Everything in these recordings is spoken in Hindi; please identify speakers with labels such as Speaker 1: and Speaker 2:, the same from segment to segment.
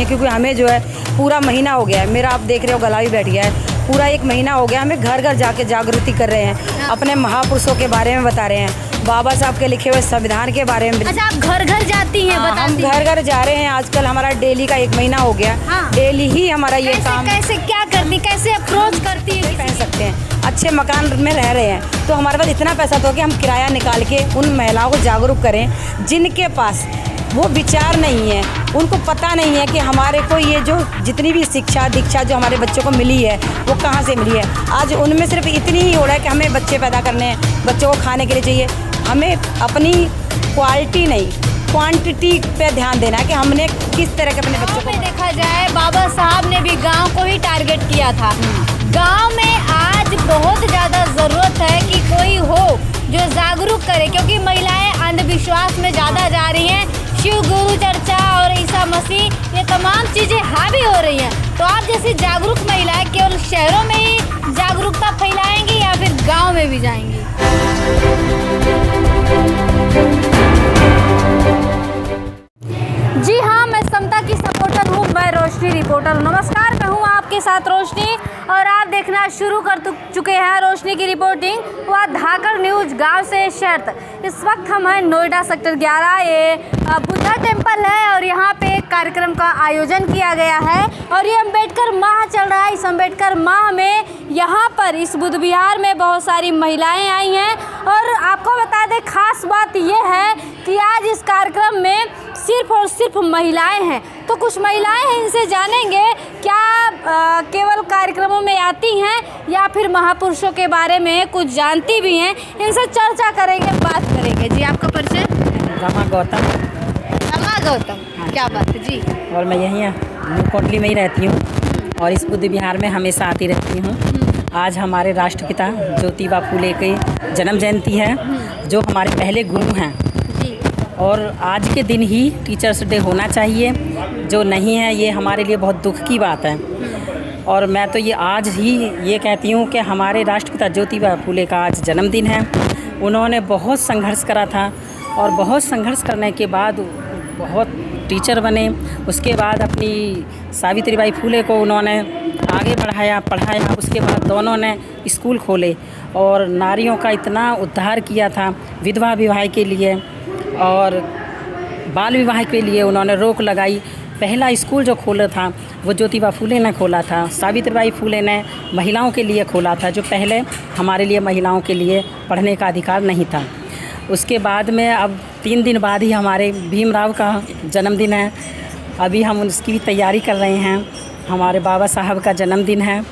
Speaker 1: हैं, क्योंकि हमें जो है पूरा महीना हो गया है, मेरा आप देख रहे हो गला भी बैठ गया है, पूरा 1 महीना हो गया, हमें घर घर जाके जागृति कर रहे हैं, अपने महापुरुषों के बारे में बता रहे हैं, बाबा साहब के लिखे हुए संविधान के बारे में।
Speaker 2: अच्छा, आप घर घर जाती हैं?
Speaker 1: हम घर घर जा रहे हैं। आजकल हमारा डेली का 1 महीना हो गया। डेली ही हमारा ये काम।
Speaker 2: कैसे क्या करती, कैसे अप्रोच करती है?
Speaker 1: कह सकते हैं अच्छे मकान में रह रहे हैं तो हमारे पास इतना पैसा तो कि हम किराया निकाल के उन महिलाओं को जागरूक करें जिनके पास वो विचार नहीं है, उनको पता नहीं है कि हमारे को ये जो जितनी भी शिक्षा दीक्षा जो हमारे बच्चों को मिली है वो कहाँ से मिली है। आज उनमें सिर्फ इतनी ही हो रहा है कि हमें बच्चे पैदा करने हैं, बच्चों को खाने के लिए चाहिए, हमें अपनी क्वालिटी नहीं क्वांटिटी पे ध्यान देना है कि हमने किस तरह के अपने बच्चों को।
Speaker 2: देखा जाए बाबा साहब ने भी गांव को ही टारगेट किया था। गांव में आज बहुत ज़्यादा ज़रूरत है कि कोई हो जो जागरूक करे, क्योंकि महिलाएं अंधविश्वास में ज़्यादा जा रही हैं। शिव गुरु चर्चा और ईसा मसीह ये तमाम चीज़ें हावी हो रही हैं। तो आप जैसी जागरूक महिलाएं केवल शहरों में ही जागरूकता फैलाएंगी या फिर गाँव में भी जाएंगी? जी हाँ, मैं समता की सपोर्टर हूँ, मैं रोशनी रिपोर्टर हूँ। नमस्कार, मैं हूँ आपके साथ रोशनी और आप देखना शुरू कर चुके हैं रोशनी की रिपोर्टिंग व धाकड़ न्यूज गांव से शहर तक। इस वक्त हम हैं नोएडा सेक्टर 11, ये बुद्धा टेम्पल है और यहाँ पे एक कार्यक्रम का आयोजन किया गया है और ये अम्बेडकर माह चल रहा है। इस अम्बेडकर माह में यहाँ पर इस बुद्ध विहार में बहुत सारी महिलाएं आई हैं और आपको बता दें खास बात ये है कि आज इस कार्यक्रम में सिर्फ और सिर्फ महिलाएं हैं। तो कुछ महिलाएं हैं, इनसे जानेंगे क्या केवल कार्यक्रमों में आती हैं या फिर महापुरुषों के बारे में कुछ जानती भी हैं। इनसे चर्चा करेंगे, बात करेंगे। जी, आपका परिचय?
Speaker 1: रमा गौतम।
Speaker 2: रमा गौतम, हाँ। क्या बात है जी?
Speaker 1: और मैं यहीं कोटली में ही रहती हूँ और इस बुद्ध विहार में हमेशा आती रहती हूँ। आज हमारे राष्ट्रपिता ज्योतिबा फूले के जन्म जयंती है, जो हमारे पहले गुरु हैं और आज के दिन ही टीचर्स डे होना चाहिए, जो नहीं है ये हमारे लिए बहुत दुख की बात है। और मैं तो ये आज ही ये कहती हूँ कि हमारे राष्ट्रपिता ज्योतिबा फूले का आज जन्मदिन है। उन्होंने बहुत संघर्ष करा था और बहुत संघर्ष करने के बाद बहुत टीचर बने। उसके बाद अपनी सावित्रीबाई फूले को उन्होंने आगे पढ़ाया। उसके बाद दोनों ने स्कूल खोले और नारियों का इतना उद्धार किया था। विधवा विवाह के लिए और बाल विवाह के लिए उन्होंने रोक लगाई। पहला स्कूल जो खोला था वो ज्योतिबा फूले ने खोला था। सावित्रीबाई फूले ने महिलाओं के लिए खोला था, जो पहले हमारे लिए महिलाओं के लिए पढ़ने का अधिकार नहीं था। उसके बाद में अब 3 दिन बाद ही हमारे भीमराव का जन्मदिन है। अभी हम उसकी भी तैयारी कर रहे हैं। हमारे बाबा साहब का जन्मदिन है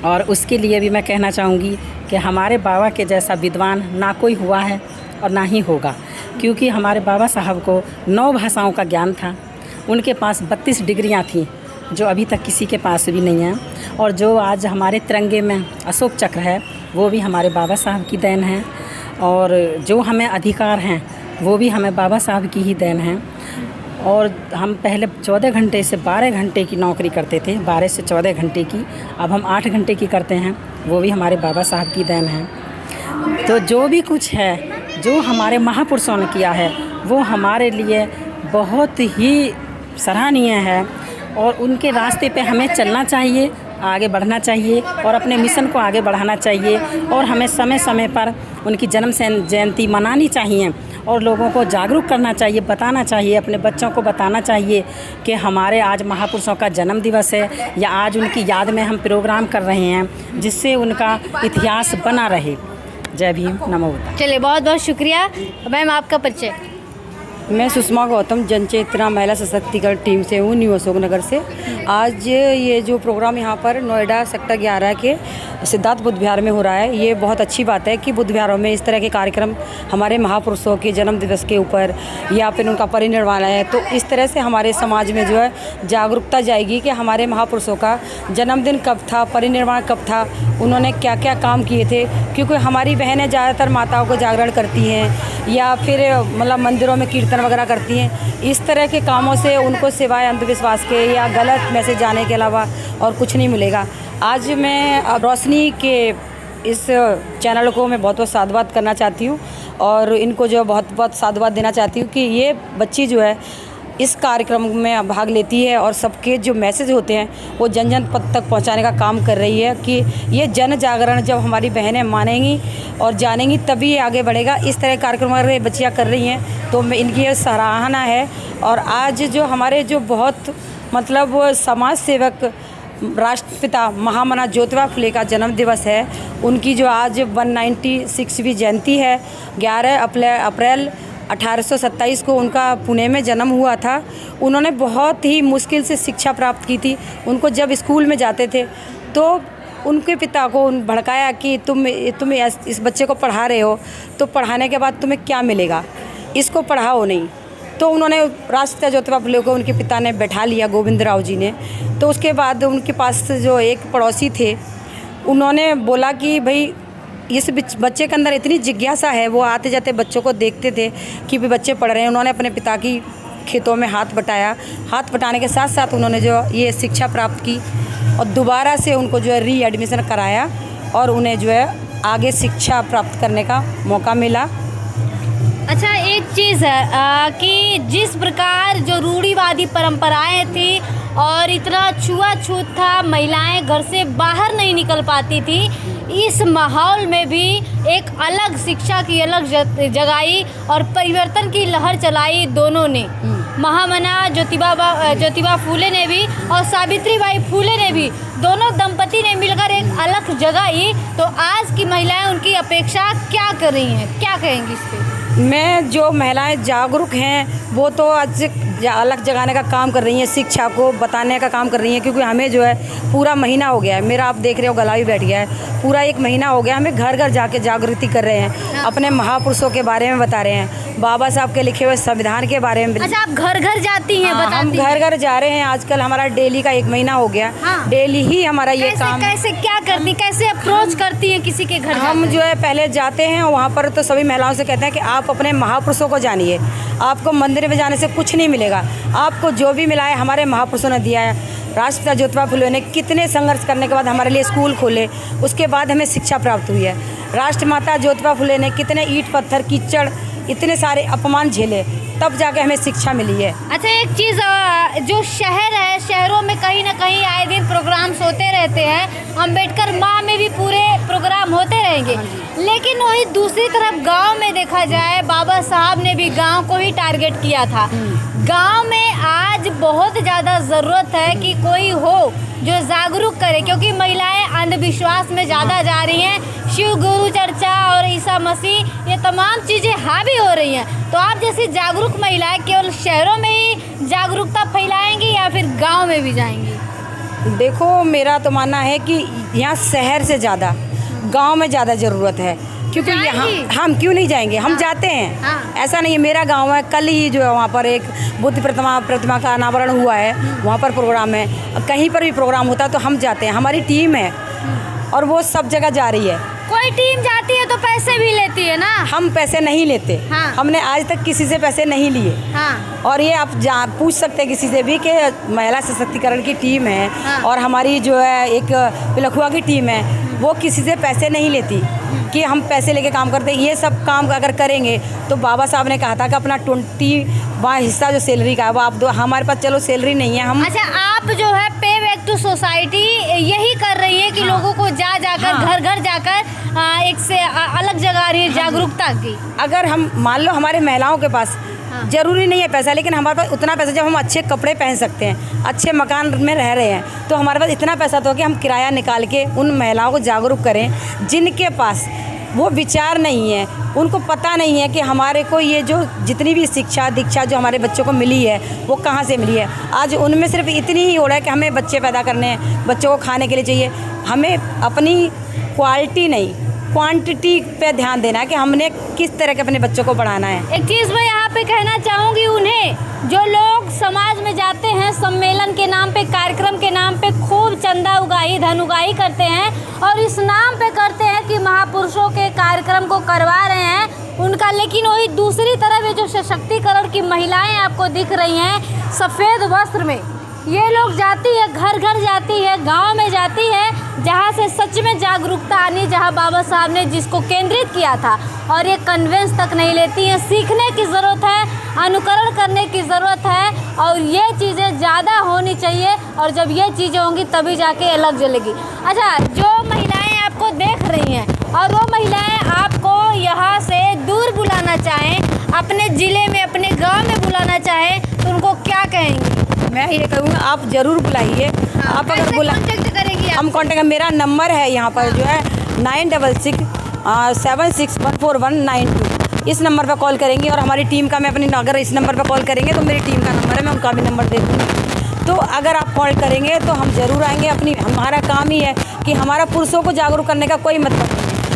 Speaker 1: और उसके लिए भी मैं कहना चाहूँगी कि हमारे बाबा के जैसा विद्वान ना कोई हुआ है और ना ही होगा, क्योंकि हमारे बाबा साहब को 9 भाषाओं का ज्ञान था। उनके पास 32 डिग्रियां थीं, जो अभी तक किसी के पास भी नहीं है। और जो आज हमारे तिरंगे में अशोक चक्र है वो भी हमारे बाबा साहब की देन है। और जो हमें अधिकार हैं वो भी हमें बाबा साहब की ही देन है। और हम पहले 14 घंटे से 12 घंटे की नौकरी करते थे, 12 से 14 घंटे की, अब हम 8 घंटे की करते हैं, वो भी हमारे बाबा साहब की देन है। तो जो भी कुछ है जो हमारे महापुरुषों ने किया है वो हमारे लिए बहुत ही सराहनीय है और उनके रास्ते पे हमें चलना चाहिए, आगे बढ़ना चाहिए और अपने मिशन को आगे बढ़ाना चाहिए। और हमें समय समय पर उनकी जन्म जयंती मनानी चाहिए और लोगों को जागरूक करना चाहिए, बताना चाहिए, अपने बच्चों को बताना चाहिए कि हमारे आज महापुरुषों का जन्म दिवस है या आज उनकी याद में हम प्रोग्राम कर रहे हैं, जिससे उनका इतिहास बना रहे। जय भीम, नमो बुद्धाय।
Speaker 2: चलिए, बहुत बहुत शुक्रिया। मैम, आपका परिचय?
Speaker 1: मैं सुषमा गौतम जनचेतना महिला सशक्तिकरण टीम से हूँ, न्यू अशोक नगर से। आज ये जो प्रोग्राम यहाँ पर नोएडा सेक्टर 11 के सिद्धार्थ बुद्ध विहार में हो रहा है, ये बहुत अच्छी बात है कि बुद्ध विहारों में इस तरह के कार्यक्रम हमारे महापुरुषों के जन्म दिवस के ऊपर या फिर उनका परिनिर्वाण है, तो इस तरह से हमारे समाज में जो है जागरूकता जाएगी कि हमारे महापुरुषों का जन्मदिन कब था, परिनिर्वाण कब था, उन्होंने क्या क्या काम किए थे। क्योंकि हमारी बहनें ज़्यादातर माताओं को जागरण करती हैं या फिर मतलब मंदिरों में कीर्तन वगैरह करती हैं। इस तरह के कामों से उनको सिवाय अंधविश्वास के या गलत मैसेज जाने के अलावा और कुछ नहीं मिलेगा। आज मैं रोशनी के इस चैनल को मैं बहुत बहुत साधुवाद करना चाहती हूँ और इनको जो बहुत बहुत साधुवाद देना चाहती हूँ कि ये बच्ची जो है इस कार्यक्रम में भाग लेती है और सबके जो मैसेज होते हैं वो जन जन तक पहुंचाने का काम कर रही है कि ये जन जागरण जब हमारी बहनें मानेंगी और जानेंगी तभी ये आगे बढ़ेगा। इस तरह कार्यक्रम अगर बच्चियाँ कर रही हैं तो इनकी ये सराहना है। और आज जो हमारे जो बहुत मतलब समाज सेवक राष्ट्रपिता महामना ज्योतिबा फुले का जन्म दिवस है, उनकी जो आज 196वीं जयंती है। 11 अप्रैल 1827 को उनका पुणे में जन्म हुआ था। उन्होंने बहुत ही मुश्किल से शिक्षा प्राप्त की थी। उनको जब स्कूल में जाते थे तो उनके पिता को भड़काया कि तुम इस बच्चे को पढ़ा रहे हो तो पढ़ाने के बाद तुम्हें क्या मिलेगा, इसको पढ़ाओ नहीं। तो उन्होंने राष्ट्रपिता ज्योतिबा फुले को उनके पिता ने बैठा लिया, गोविंदराव जी ने। तो उसके बाद उनके पास जो एक पड़ोसी थे उन्होंने बोला कि भाई इस बच्चे के अंदर इतनी जिज्ञासा है, वो आते जाते बच्चों को देखते थे कि भी बच्चे पढ़ रहे हैं। उन्होंने अपने पिता की खेतों में हाथ बटाया। हाथ बटाने के साथ साथ उन्होंने जो ये शिक्षा प्राप्त की और दोबारा से उनको जो है रीएडमिशन कराया और उन्हें जो है आगे शिक्षा प्राप्त करने का मौका मिला।
Speaker 2: अच्छा, एक चीज़ है कि जिस प्रकार जो रूढ़िवादी परंपराएं थी और इतना छुआछूत था, महिलाएं घर से बाहर नहीं निकल पाती थी, इस माहौल में भी एक अलग शिक्षा की अलग जगाई और परिवर्तन की लहर चलाई दोनों ने। महामना ज्योतिबा फूले ने भी और सावित्रीबाई फूले ने भी, दोनों दंपति ने मिलकर एक अलग जगाई। तो आज की महिलाएं उनकी अपेक्षा क्या कर रही हैं, क्या कहेंगी इस पर?
Speaker 1: मैं जो महिलाएं जागरूक हैं वो तो आज अलग जगाने का काम कर रही हैं, शिक्षा को बताने का काम कर रही हैं। क्योंकि हमें जो है पूरा महीना हो गया है, मेरा आप देख रहे हो गला भी बैठ गया है, पूरा 1 महीना हो गया। हमें घर घर जाके जागृति कर रहे हैं, अपने महापुरुषों के बारे में बता रहे हैं, बाबा साहब के लिखे हुए संविधान के बारे में।
Speaker 2: अच्छा, आप घर घर जाती हैं?
Speaker 1: हाँ, हम घर घर जा रहे हैं। आजकल हमारा डेली का 1 महीना हो गया।
Speaker 2: हाँ।
Speaker 1: डेली ही हमारा ये काम।
Speaker 2: कैसे क्या करती, कैसे अप्रोच करती हैं किसी के घर?
Speaker 1: हम जो है पहले जाते हैं वहाँ पर तो सभी महिलाओं से कहते हैं कि आप अपने महापुरुषों को जानिए। आपको मंदिर में जाने से कुछ नहीं मिलेगा, आपको जो भी मिला है हमारे महापुरुषों ने दिया है। राष्ट्रपिता ज्योतिबा फुले ने कितने संघर्ष करने के बाद हमारे लिए स्कूल खोले, उसके बाद हमें शिक्षा प्राप्त हुई है। राष्ट्रमाता ज्योतिबा फुले ने कितने ईंट पत्थर कीचड़ इतने सारे अपमान झेले, तब जाके हमें शिक्षा मिली है।
Speaker 2: अच्छा, एक चीज़, जो शहर है, शहरों में कहीं ना कहीं आए दिन प्रोग्राम्स होते रहते हैं। अम्बेडकर माह में भी पूरे प्रोग्राम होते रहेंगे, लेकिन वही दूसरी तरफ गांव में देखा जाए, बाबा साहब ने भी गांव को ही टारगेट किया था। गांव में आज बहुत ज़्यादा ज़रूरत है कि कोई हो जो जागरूक करे, क्योंकि महिलाएं अंधविश्वास में ज़्यादा जा रही हैं। शिव गुरु चर्चा और ईसा मसीह, ये तमाम चीज़ें हावी हो रही हैं। तो आप जैसी जागरूक महिलाएं केवल शहरों में ही जागरूकता फैलाएंगी या फिर गांव में भी जाएंगी?
Speaker 1: देखो, मेरा तो मानना है कि यहाँ शहर से ज़्यादा गांव में ज़्यादा ज़रूरत है। क्योंकि यहाँ हम क्यों नहीं जाएंगे, हम जाते हैं।
Speaker 2: हाँ।
Speaker 1: ऐसा नहीं है, मेरा गांव है, कल ही जो है वहाँ पर एक बुद्ध प्रतिमा का अनावरण हुआ है, वहाँ पर प्रोग्राम है। कहीं पर भी प्रोग्राम होता है तो हम जाते हैं, हमारी टीम है और वो सब जगह जा रही है।
Speaker 2: कोई टीम जाती है तो पैसे भी लेती है ना?
Speaker 1: हम पैसे नहीं लेते।
Speaker 2: हाँ।
Speaker 1: हमने आज तक किसी से पैसे नहीं लिए।
Speaker 2: हाँ।
Speaker 1: और ये आप पूछ सकते हैं किसी से भी कि महिला सशक्तिकरण की टीम है।
Speaker 2: हाँ।
Speaker 1: और हमारी जो है एक पिलखुआ की टीम है, वो किसी से पैसे नहीं लेती कि हम पैसे लेके काम करते। ये सब काम अगर करेंगे तो बाबा साहब ने कहा था कि अपना 20वां हिस्सा जो सैलरी का है वो आप दो। हमारे पास चलो सैलरी नहीं है, हम।
Speaker 2: अच्छा, आप जो है पे बैक टू सोसाइटी यही कर रही है कि
Speaker 1: हाँ।
Speaker 2: लोगों को जाकर
Speaker 1: हाँ।
Speaker 2: घर घर जाकर एक से अलग जगह रही है जागरूकता की।
Speaker 1: अगर हम मान लो हमारे महिलाओं के पास जरूरी नहीं है पैसा, लेकिन हमारे पास उतना पैसा जब हम अच्छे कपड़े पहन सकते हैं, अच्छे मकान में रह रहे हैं, तो हमारे पास इतना पैसा तो कि हम किराया निकाल के उन महिलाओं को जागरूक करें जिनके पास वो विचार नहीं है, उनको पता नहीं है कि हमारे को ये जो जितनी भी शिक्षा दीक्षा जो हमारे बच्चों को मिली है वो कहाँ से मिली है। आज उनमें सिर्फ इतनी ही हो रहा है कि हमें बच्चे पैदा करने हैं, बच्चों को खाने के लिए चाहिए। हमें अपनी क्वालिटी नहीं क्वांटिटी पे ध्यान देना है कि हमने किस तरह के अपने बच्चों को पढ़ाना है।
Speaker 2: एक चीज़ मैं यहाँ पे कहना चाहूँगी, उन्हें जो लोग समाज में जाते हैं सम्मेलन के नाम पे, कार्यक्रम के नाम पे खूब चंदा उगाही धन उगाही करते हैं और इस नाम पे करते हैं कि महापुरुषों के कार्यक्रम को करवा रहे हैं उनका, लेकिन वही दूसरी तरफ ये जो सशक्तिकरण की महिलाएं आपको दिख रही हैं सफ़ेद वस्त्र में, ये लोग जाती है, घर घर जाती है, गांव में जाती है, जहां से सच में जागरूकता आनी, जहां बाबा साहब ने जिसको केंद्रित किया था, और ये कन्वेंस तक नहीं लेती हैं। सीखने की ज़रूरत है अनुकरण करने की ज़रूरत है और ये चीज़ें ज़्यादा होनी चाहिए और जब ये चीज़ें होंगी तभी जाके अलग जलेगी। अच्छा, जो महिलाएं आपको देख रही हैं और वो महिलाएं आपको यहाँ से दूर बुलाना चाहें, अपने ज़िले में अपने गांव में बुलाना चाहें तो उनको क्या कहेंगी?
Speaker 3: मैं ये कहूँगा आप ज़रूर बुलाइए। आप अगर
Speaker 2: कॉन्टेक्ट करेंगी
Speaker 3: हम कॉन्टेक्ट, मेरा नंबर है यहाँ पर जो है 9667614192। इस नंबर पर कॉल करेंगी और हमारी टीम का मैं अपनी, अगर इस नंबर पर कॉल करेंगे तो मेरी टीम का नंबर है, मैं उनका भी नंबर दे दूँगी। तो अगर आप कॉल करेंगे तो हम ज़रूर आएंगे। हमारा काम ही है कि हमारा पुरुषों को जागरूक करने का कोई मतलब नहीं,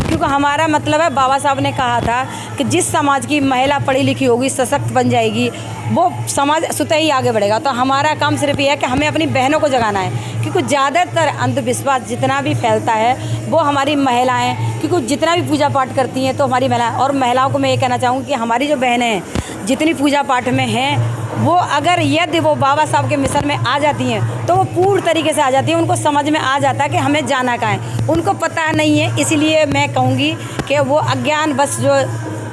Speaker 3: क्योंकि हमारा मतलब है, बाबा साहब ने कहा था कि जिस समाज की महिला पढ़ी लिखी होगी, सशक्त बन जाएगी, वो समाज स्वतः ही आगे बढ़ेगा। तो हमारा काम सिर्फ ये है कि हमें अपनी बहनों को जगाना है, क्योंकि ज़्यादातर अंधविश्वास जितना भी फैलता है वो हमारी महिलाएं, क्योंकि जितना भी पूजा पाठ करती हैं तो हमारी महिलाएं। और महिलाओं को मैं ये कहना चाहूँगी कि हमारी जो बहनें हैं जितनी पूजा पाठ में हैं, वो अगर यदि वो बाबा साहब के मिशन में आ जाती हैं तो वो पूर्ण तरीके से आ जाती हैं। उनको समझ में आ जाता है कि हमें जाना कहाँ है, उनको पता नहीं है। इसलिए मैं कहूँगी कि वो अज्ञान बस जो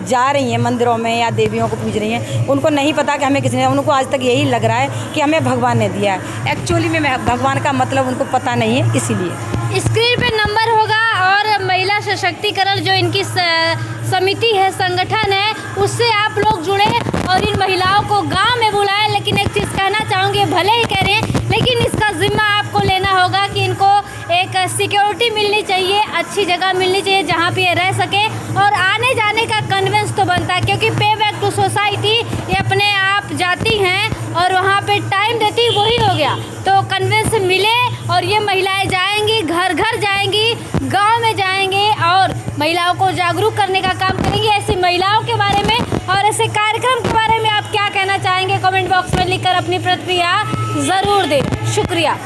Speaker 3: जा रही हैं मंदिरों में या देवियों को पूज रही हैं, उनको नहीं पता कि हमें किसने, उनको आज तक यही लग रहा है कि हमें भगवान ने दिया है। एक्चुअली में भगवान का मतलब उनको पता नहीं है। इसीलिए
Speaker 2: स्क्रीन पे नंबर होगा और महिला सशक्तिकरण जो इनकी समिति है, संगठन है, उससे आप लोग जुड़े और इन महिलाओं को गांव में बुलाएं। लेकिन एक चीज़ कहना चाहूँगी, भले ही कह रहे हैं लेकिन इसका जिम्मा आपको लेना होगा कि इनको एक सिक्योरिटी मिलनी चाहिए, अच्छी जगह मिलनी चाहिए जहाँ पे ये रह सके और आने जाने का कन्वेंस तो बनता है, क्योंकि पे बैक टू सोसाइटी ये अपने आप जाती हैं और वहाँ पे टाइम देती, वही हो गया। तो कन्वेंस मिले और ये महिलाएं जाएंगी, घर घर जाएंगी, गांव में जाएंगे और महिलाओं को जागरूक करने का काम करेंगी। ऐसी महिलाओं के बारे में और ऐसे कार्यक्रम के बारे में आप क्या कहना चाहेंगे? कमेंट बॉक्स में लिखकर अपनी प्रतिक्रिया ज़रूर दें। शुक्रिया।